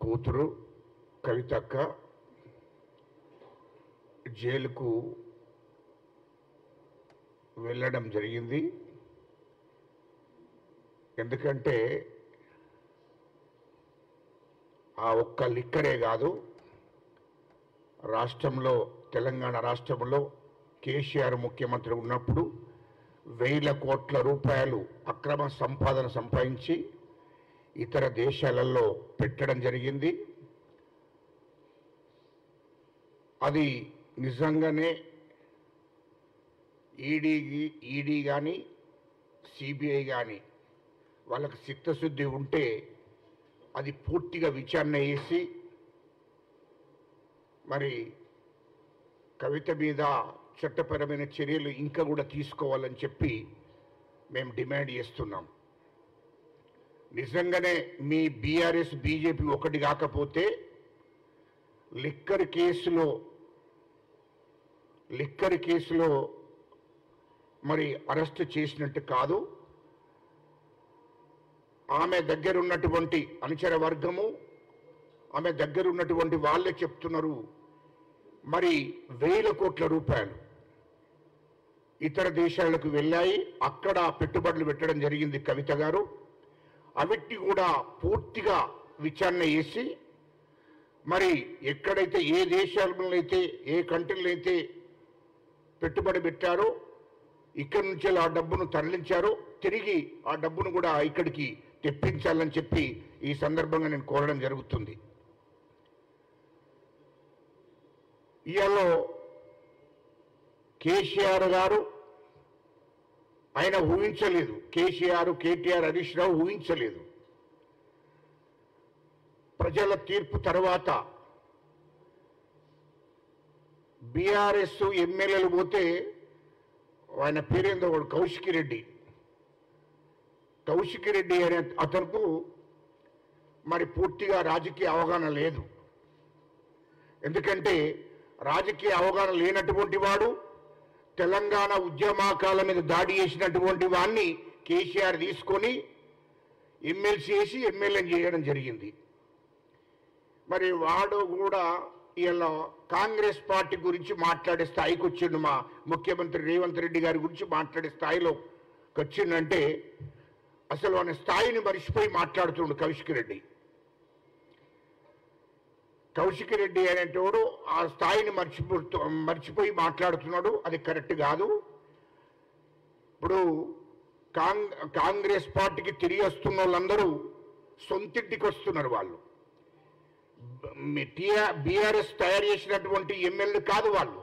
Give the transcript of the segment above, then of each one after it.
కూతురు కవితక్క జైలుకు వెళ్ళడం జరిగింది. ఎందుకంటే ఆ ఒక్క లిక్కరే కాదు, రాష్ట్రంలో తెలంగాణ రాష్ట్రంలో కేసీఆర్ ముఖ్యమంత్రి ఉన్నప్పుడు వేల కోట్ల రూపాయలు అక్రమ సంపాదన సంపాదించి ఇతర దేశాలలో పెట్టడం జరిగింది. అది నిజంగానే ఈడీ కానీ సిబిఐ కానీ వాళ్ళకి చిత్తశుద్ధి ఉంటే అది పూర్తిగా విచారణ చేసి మరి కవిత మీద చట్టపరమైన చర్యలు ఇంకా కూడా తీసుకోవాలని చెప్పి మేము డిమాండ్ చేస్తున్నాం. నిజంగానే మీ బీఆర్ఎస్ బీజేపీ ఒకటి కాకపోతే లిక్కర్ కేసులో మరి అరెస్ట్ చేసినట్టు కాదు. ఆమె దగ్గర ఉన్నటువంటి అనుచర వర్గము, ఆమె దగ్గర ఉన్నటువంటి వాళ్ళే చెప్తున్నారు మరి వేల కోట్ల రూపాయలు ఇతర దేశాలకు వెళ్ళాయి, అక్కడ పెట్టుబడులు పెట్టడం జరిగింది కవిత గారు. అవిటి కూడా పూర్తిగా విచారణ చేసి మరి ఎక్కడైతే ఏ దేశాలలో అయితే ఏ కంట్రీలో అయితే పెట్టుబడి పెట్టారో ఇక్కడి నుంచి ఆ డబ్బును తరలించారో తిరిగి ఆ డబ్బును కూడా ఇక్కడికి తెప్పించాలని చెప్పి ఈ సందర్భంగా నేను కోరడం జరుగుతుంది. ఇవాళ కేసీఆర్ గారు ఆయన ఊహించలేదు, కేసీఆర్ కేటీఆర్ హరీష్ రావు ఊహించలేదు. ప్రజల తీర్పు తర్వాత బీఆర్ఎస్ ఎమ్మెల్యేలు పోతే ఆయన పేరేందో కౌశిక్ రెడ్డి అనే అతనుకు మరి పూర్తిగా రాజకీయ అవగాహన లేదు. ఎందుకంటే రాజకీయ అవగాహన లేనటువంటి వాడు తెలంగాణ ఉద్యమకాల మీద దాడి చేసినటువంటి వాడిని కేసీఆర్ తీసుకొని ఎమ్మెల్సీ చేసి ఎమ్మెల్యేని చేయడం జరిగింది. మరి వాడు కూడా ఇలా కాంగ్రెస్ పార్టీ గురించి మాట్లాడే స్థాయికి వచ్చిండు. మా ముఖ్యమంత్రి రేవంత్ రెడ్డి గారి గురించి మాట్లాడే స్థాయిలోకి వచ్చిందంటే అసలు ఆయన స్థాయిని మర్చిపోయి మాట్లాడుతుండు కౌశిక్ రెడ్డి అనేటోడు ఆ స్థాయిని మర్చిపోయి మాట్లాడుతున్నాడు. అది కరెక్ట్ కాదు. ఇప్పుడు కాంగ్రెస్ పార్టీకి తిరిగి వస్తున్న వాళ్ళందరూ సొంతింటికి వస్తున్నారు. వాళ్ళు బీఆర్ఎస్ తయారు చేసినటువంటి ఎమ్మెల్యేలు కాదు, వాళ్ళు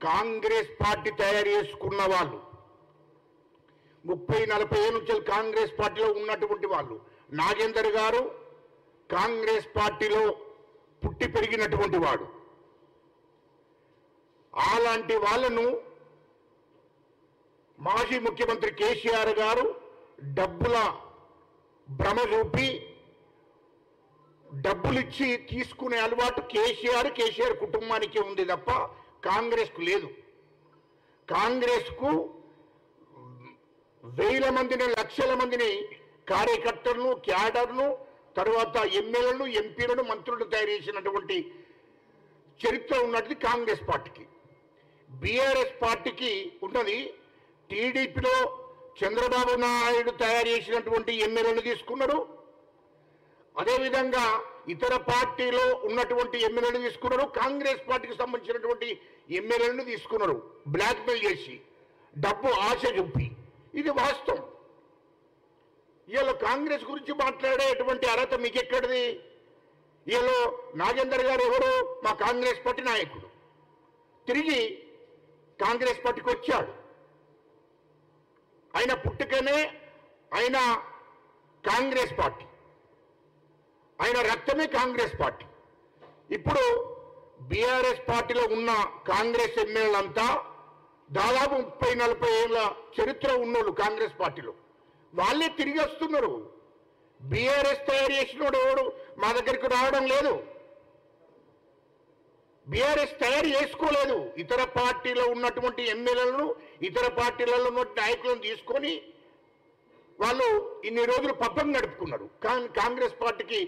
కాంగ్రెస్ పార్టీ తయారు చేసుకున్న వాళ్ళు. 30-40 ఏళ్ళ నుంచి కాంగ్రెస్ పార్టీలో ఉన్నటువంటి వాళ్ళు. నాగేందర్ గారు కాంగ్రెస్ పార్టీలో పుట్టి పెరిగినటువంటి వాడు. అలాంటి వాళ్ళను మాజీ ముఖ్యమంత్రి కేసీఆర్ గారు డబ్బుల భ్రమ చూపి డబ్బులిచ్చి తీసుకునే అలవాటు కేసీఆర్ కుటుంబానికి ఉంది తప్ప కాంగ్రెస్కు లేదు. కాంగ్రెస్కు వేల మందిని లక్షల మందిని కార్యకర్తలను క్యాడర్ను తర్వాత ఎమ్మెల్యేలను ఎంపీలను మంత్రులను తయారు చేసినటువంటి చరిత్ర ఉన్నది కాంగ్రెస్ పార్టీకి. బీఆర్ఎస్ పార్టీకి ఉన్నది టీడీపీలో చంద్రబాబు నాయుడు తయారు చేసినటువంటి ఎమ్మెల్యేలను తీసుకున్నారు. అదేవిధంగా ఇతర పార్టీలో ఉన్నటువంటి ఎమ్మెల్యేలను తీసుకున్నారు. కాంగ్రెస్ పార్టీకి సంబంధించినటువంటి ఎమ్మెల్యేలను తీసుకున్నారు బ్లాక్మెయిల్ చేసి, డబ్బు ఆశ చూపి. ఇది వాస్తవం. ఇలా కాంగ్రెస్ గురించి మాట్లాడేటువంటి అర్హత మీకెక్కడిది? ఇలా నాగేందర్ గారు ఎవరు? మా కాంగ్రెస్ పార్టీ నాయకుడు. తిరిగి కాంగ్రెస్ పార్టీకి వచ్చాడు. ఆయన పుట్టుకనే ఆయన కాంగ్రెస్ పార్టీ, ఆయన రక్తమే కాంగ్రెస్ పార్టీ. ఇప్పుడు బీఆర్ఎస్ పార్టీలో ఉన్న కాంగ్రెస్ ఎమ్మెల్యేలంతా దాదాపు 30-40 ఏళ్ళ చరిత్ర ఉన్నోళ్ళు కాంగ్రెస్ పార్టీలో. వాళ్ళే తిరిగి వస్తున్నారు. బీఆర్ఎస్ తయారు చేసినోడు ఎవడు మా దగ్గరికి రావడం లేదు. బీఆర్ఎస్ తయారు చేసుకోలేదు. ఇతర పార్టీలో ఉన్నటువంటి ఎమ్మెల్యేలను ఇతర పార్టీలలో ఉన్న నాయకులను తీసుకొని వాళ్ళు ఇన్ని రోజులు పబ్బం నడుపుకున్నారు. కాంగ్రెస్ పార్టీకి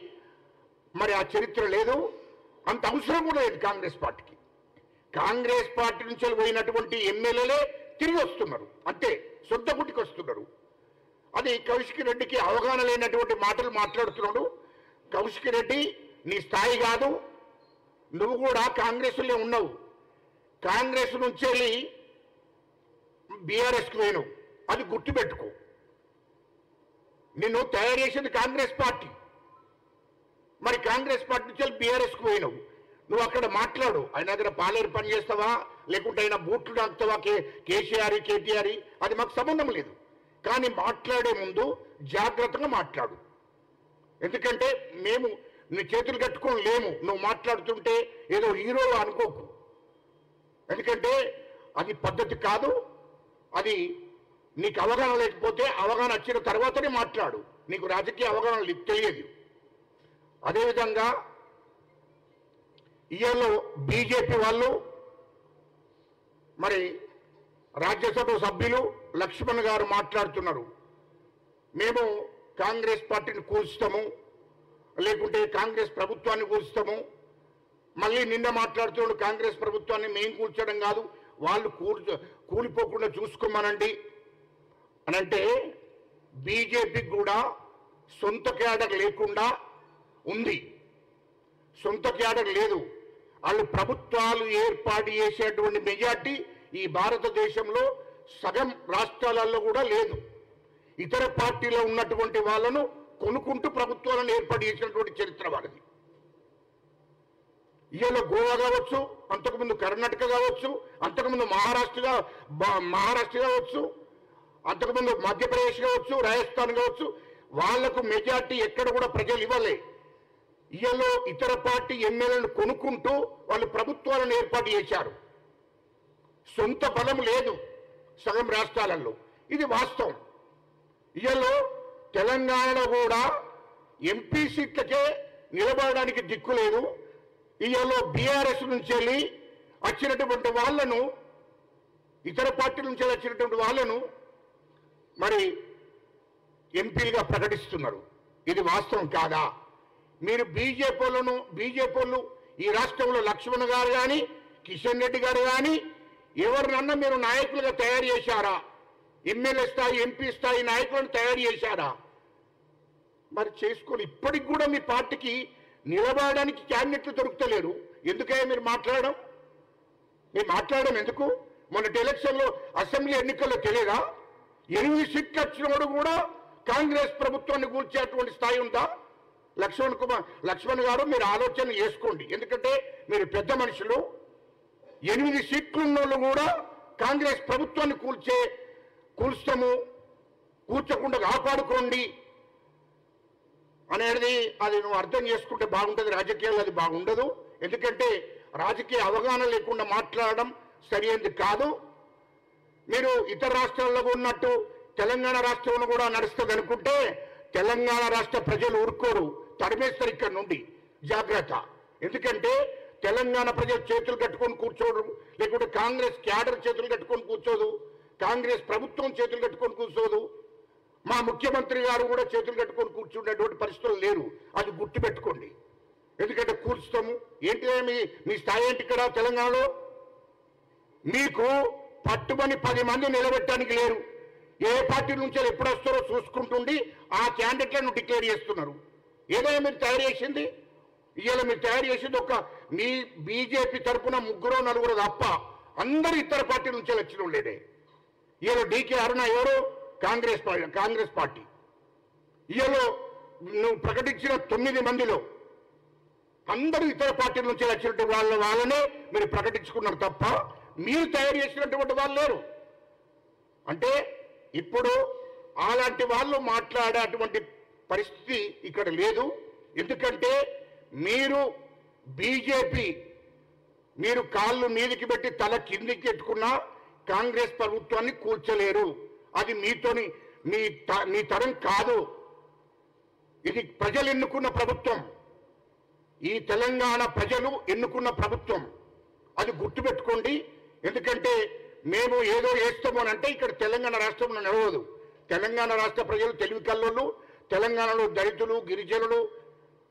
మరి ఆ చరిత్ర లేదు, అంత అవసరం కూడా లేదు కాంగ్రెస్ పార్టీకి. కాంగ్రెస్ పార్టీ నుంచి పోయినటువంటి ఎమ్మెల్యేలే తిరిగి వస్తున్నారు, అంతే, సొంత గుటికి వస్తున్నారు. అది కౌశిక్ రెడ్డికి అవగాహన లేనటువంటి మాటలు మాట్లాడుతున్నాడు. కౌశిక్ రెడ్డి నీ స్థాయి కాదు, నువ్వు కూడా కాంగ్రెస్లో ఉన్నావు. కాంగ్రెస్ నుంచి వెళ్ళి బీఆర్ఎస్కి పోయినావు, అది గుర్తుపెట్టుకో. నిన్ను తయారు చేసింది కాంగ్రెస్ పార్టీ. మరి కాంగ్రెస్ పార్టీ నుంచి వెళ్ళి బీఆర్ఎస్కి పోయినావు. నువ్వు అక్కడ మాట్లాడు, ఆయన దగ్గర పాలేరు పని చేస్తావా లేకుంటే ఆయన బూట్లు నాకుతావా, కేసీఆర్ కేటీఆర్, అది మాకు సంబంధం లేదు. కానీ మాట్లాడే ముందు జాగ్రత్తగా మాట్లాడు. ఎందుకంటే మేము నీ చేతులు కట్టుకొని లేము, నువ్వు మాట్లాడుతుంటే ఏదో హీరో అనుకోకు. ఎందుకంటే అది పద్ధతి కాదు. అది నీకు అవగాహన లేకపోతే అవగాహన వచ్చిన తర్వాతనే మాట్లాడు. నీకు రాజకీయ అవగాహన తెలియదు. అదేవిధంగా ఇవాళ బీజేపీ వాళ్ళు మరి రాజ్యసభ సభ్యులు లక్ష్మణ్ గారు మాట్లాడుతున్నారు, మేము కాంగ్రెస్ పార్టీని కూల్స్తాము, లేకుంటే కాంగ్రెస్ ప్రభుత్వాన్ని కూల్స్తాము. మళ్ళీ నిన్న మాట్లాడుతున్నాడు కాంగ్రెస్ ప్రభుత్వాన్ని మేము కూల్చడం కాదు, వాళ్ళు కూలిపోకుండా చూసుకోమనండి అని. అంటే బీజేపీకి కూడా సొంత క్యాడర్ లేకుండా ఉంది, సొంత క్యాడర్ లేదు. వాళ్ళు ప్రభుత్వాలు ఏర్పాటు చేసేటువంటి మెజార్టీ ఈ భారతదేశంలో సగం రాష్ట్రాలలో కూడా లేదు. ఇతర పార్టీలో ఉన్నటువంటి వాళ్ళను కొనుక్కుంటూ ప్రభుత్వాలను ఏర్పాటు చేసినటువంటి చరిత్ర వాళ్ళది. ఇవాళ గోవా కావచ్చు, అంతకుముందు కర్ణాటక కావచ్చు, అంతకుముందు మహారాష్ట్ర కావచ్చు, అంతకుముందు మధ్యప్రదేశ్ కావచ్చు, రాజస్థాన్ కావచ్చు, వాళ్లకు మెజార్టీ ఎక్కడ కూడా ప్రజలు ఇవ్వలే. ఇవాళ ఇతర పార్టీ ఎమ్మెల్యేలను కొనుక్కుంటూ వాళ్ళు ప్రభుత్వాలను ఏర్పాటు చేశారు. సొంత బలం లేదు సగం రాష్ట్రాలలో, ఇది వాస్తవం. ఇవాళ తెలంగాణలో కూడా ఎంపీ సీట్లకే నిలబడడానికి దిక్కు లేదు. ఇవాళ బీఆర్ఎస్ నుంచి వెళ్ళి వచ్చినటువంటి వాళ్ళను, ఇతర పార్టీల నుంచి వచ్చినటువంటి వాళ్ళను మరి ఎంపీలుగా ప్రకటిస్తున్నారు. ఇది వాస్తవం కాదా? మీరు బీజేపీలు ఈ రాష్ట్రంలో లక్ష్మణ్ గారు కానీ కిషన్ రెడ్డి గారు కానీ ఎవరినన్నా మీరు నాయకులుగా తయారు చేశారా? ఎమ్మెల్యే స్థాయి ఎంపీ స్థాయి నాయకులను తయారు చేశారా? మరి చేసుకోవాలి. ఇప్పటికి కూడా మీ పార్టీకి నిలబడడానికి క్యాండిడేట్లు దొరుకుతలేరు. ఎందుకయ్యా మీరు మాట్లాడడం? మీరు మాట్లాడడం ఎందుకు? మొన్నటి ఎలక్షన్లో అసెంబ్లీ ఎన్నికల్లో తెలియదా? 8 సీట్లు వచ్చినప్పుడు కూడా కాంగ్రెస్ ప్రభుత్వాన్ని కూల్చేటువంటి స్థాయి ఉందా? లక్ష్మణ్ గారు మీరు ఆలోచన చేసుకోండి. ఎందుకంటే మీరు పెద్ద మనుషులు. 8 సీట్లు ఉన్న వాళ్ళు కూడా కాంగ్రెస్ ప్రభుత్వాన్ని కూల్స్తాము, కూర్చోకుండా కాపాడుకోండి అనేది అది నువ్వు అర్థం చేసుకుంటే బాగుంటుంది. రాజకీయాలు అది బాగుండదు. ఎందుకంటే రాజకీయ అవగాహన లేకుండా మాట్లాడడం సరైనది కాదు. మీరు ఇతర రాష్ట్రాల్లో ఉన్నట్టు తెలంగాణ రాష్ట్రంలో కూడా నడుస్తుంది అనుకుంటే తెలంగాణ రాష్ట్ర ప్రజలు ఊరుకోరు, తరిమేస్తారు ఇక్కడ నుండి. జాగ్రత్త. ఎందుకంటే తెలంగాణ ప్రజలు చేతులు కట్టుకొని కూర్చోడు, లేకుంటే కాంగ్రెస్ క్యాడర్ చేతులు కట్టుకొని కూర్చోదు, కాంగ్రెస్ ప్రభుత్వం చేతులు కట్టుకొని కూర్చోదు, మా ముఖ్యమంత్రి గారు కూడా చేతులు కట్టుకొని కూర్చుండేటువంటి పరిస్థితులు లేరు. అది గుర్తుపెట్టుకోండి. ఎందుకంటే కూర్చుతాము ఏంటి? మీ స్థాయి ఏంటి ఇక్కడ తెలంగాణలో? మీకు పట్టుమని 10 మంది నిలబెట్టడానికి లేరు. ఏ పార్టీ నుంచి ఎప్పుడు వస్తారో చూసుకుంటుండి ఆ క్యాండిడేట్లను డిక్లేర్ చేస్తున్నారు. ఏదైనా మీరు తయారు చేసింది, ఇవాళ మీరు తయారు చేసింది ఒక మీ బీజేపీ తరఫున 3-4 తప్ప అందరూ ఇతర పార్టీ నుంచి వచ్చిన లేదే. ఇవాళ డీకే అరుణ ఎవరు? కాంగ్రెస్ పార్టీ. ఇవాళ నువ్వు ప్రకటించిన 9 మందిలో అందరూ ఇతర పార్టీల నుంచి వచ్చినటువంటి వాళ్ళనే మీరు ప్రకటించుకున్నారు తప్ప మీరు తయారు చేసినటువంటి వాళ్ళు లేరు. అంటే ఇప్పుడు అలాంటి వాళ్ళు మాట్లాడేటువంటి పరిస్థితి ఇక్కడ లేదు. ఎందుకంటే మీరు బీజేపీ మీరు కాళ్ళు మీదికి పెట్టి తల కిందికి పెట్టుకున్నా కాంగ్రెస్ ప్రభుత్వాన్ని కూల్చలేరు. అది మీతోని మీ తరం కాదు. ఇది ప్రజలు ఎన్నుకున్న ప్రభుత్వం. ఈ తెలంగాణ ప్రజలు ఎన్నుకున్న ప్రభుత్వం. అది గుర్తుపెట్టుకోండి. ఎందుకంటే మేము ఏదో వేస్తామోనంటే ఇక్కడ తెలంగాణ రాష్ట్రంలో నడవదు. తెలంగాణ రాష్ట్ర ప్రజలు తెలివి కల్లోళ్ళు, తెలంగాణలో దళితులు, గిరిజనులు,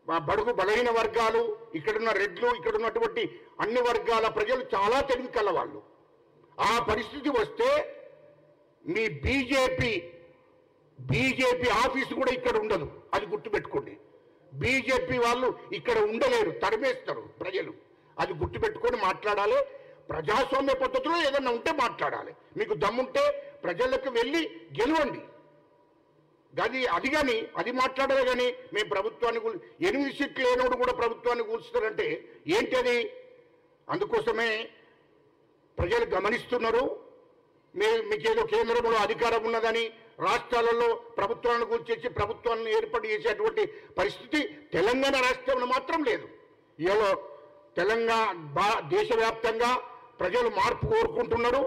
మా బడుగు బలహీన వర్గాలు, ఇక్కడున్న రెడ్లు, ఇక్కడ ఉన్నటువంటి అన్ని వర్గాల ప్రజలు చాలా తెలివి కలవాళ్ళు. ఆ పరిస్థితి వస్తే మీ బీజేపీ ఆఫీసు కూడా ఇక్కడ ఉండదు, అది గుర్తుపెట్టుకోండి. బీజేపీ వాళ్ళు ఇక్కడ ఉండలేరు, తరిమేస్తారు ప్రజలు. అది గుర్తుపెట్టుకొని మాట్లాడాలి. ప్రజాస్వామ్య పద్ధతిలో ఏదన్నా ఉంటే మాట్లాడాలి. మీకు దమ్ముంటే ప్రజలకు వెళ్ళి గెలవండి. అది మాట్లాడాలి. కానీ మేము ప్రభుత్వాన్ని 8 సీట్లు లేనోడు కూడా ప్రభుత్వాన్ని కూల్చుతారంటే ఏంటి అది? అందుకోసమే ప్రజలు గమనిస్తున్నారు. మీకేదో కేంద్రంలో అధికారం ఉన్నదని రాష్ట్రాలలో ప్రభుత్వాలను కూల్చేసి ప్రభుత్వాన్ని ఏర్పాటు చేసేటువంటి పరిస్థితి తెలంగాణ రాష్ట్రంలో మాత్రం లేదు. ఇలా తెలంగాణ దేశవ్యాప్తంగా ప్రజలు మార్పు కోరుకుంటున్నారు.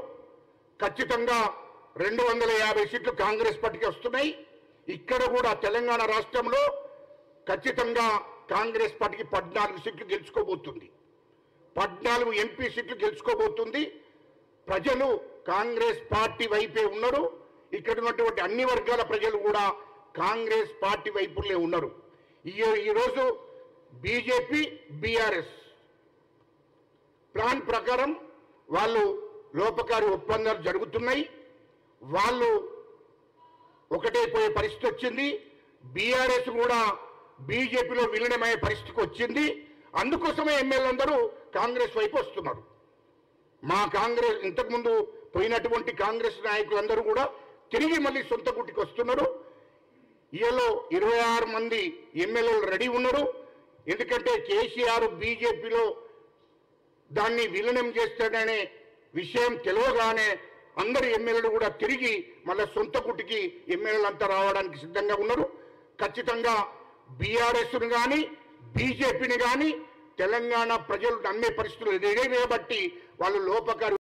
ఖచ్చితంగా 250 సీట్లు కాంగ్రెస్ పార్టీకి వస్తున్నాయి. ఇక్కడ కూడా తెలంగాణ రాష్ట్రంలో ఖచ్చితంగా కాంగ్రెస్ పార్టీకి 14 సీట్లు గెలుచుకోబోతుంది. 14 ఎంపీ సీట్లు గెలుచుకోబోతుంది. ప్రజలు కాంగ్రెస్ పార్టీ వైపే ఉన్నారు. ఇక్కడ ఉన్నటువంటి అన్ని వర్గాల ప్రజలు కూడా కాంగ్రెస్ పార్టీ వైపులే ఉన్నారు. ఈరోజు బీజేపీ బీఆర్ఎస్ ప్లాన్ ప్రకారం వాళ్ళు లోపకారి ఒప్పందాలు జరుగుతున్నాయి. వాళ్ళు ఒకటే పోయే పరిస్థితి వచ్చింది. బీఆర్ఎస్ కూడా బీజేపీలో విలీనమయ్యే పరిస్థితికి వచ్చింది. అందుకోసమే ఎమ్మెల్యేలందరూ కాంగ్రెస్ వైపు వస్తున్నారు. మా కాంగ్రెస్ ఇంతకుముందు పోయినటువంటి కాంగ్రెస్ నాయకులందరూ కూడా తిరిగి మళ్ళీ సొంత గుట్టికి వస్తున్నారు. ఈలో 26 మంది ఎమ్మెల్యేలు రెడీ ఉన్నారు. ఎందుకంటే కేసీఆర్ బీజేపీలో దాన్ని విలీనం చేస్తాడనే విషయం తెలియగానే అందరు ఎమ్మెల్యేలు కూడా తిరిగి మళ్ళీ సొంత గుట్టికి ఎమ్మెల్యేలంతా రావడానికి సిద్ధంగా ఉన్నారు. ఖచ్చితంగా బీఆర్ఎస్ను కానీ బీజేపీని కానీ తెలంగాణ ప్రజలు నమ్మే పరిస్థితులు ఎదురయ్యాయి కాబట్టి వాళ్ళు లోపకారి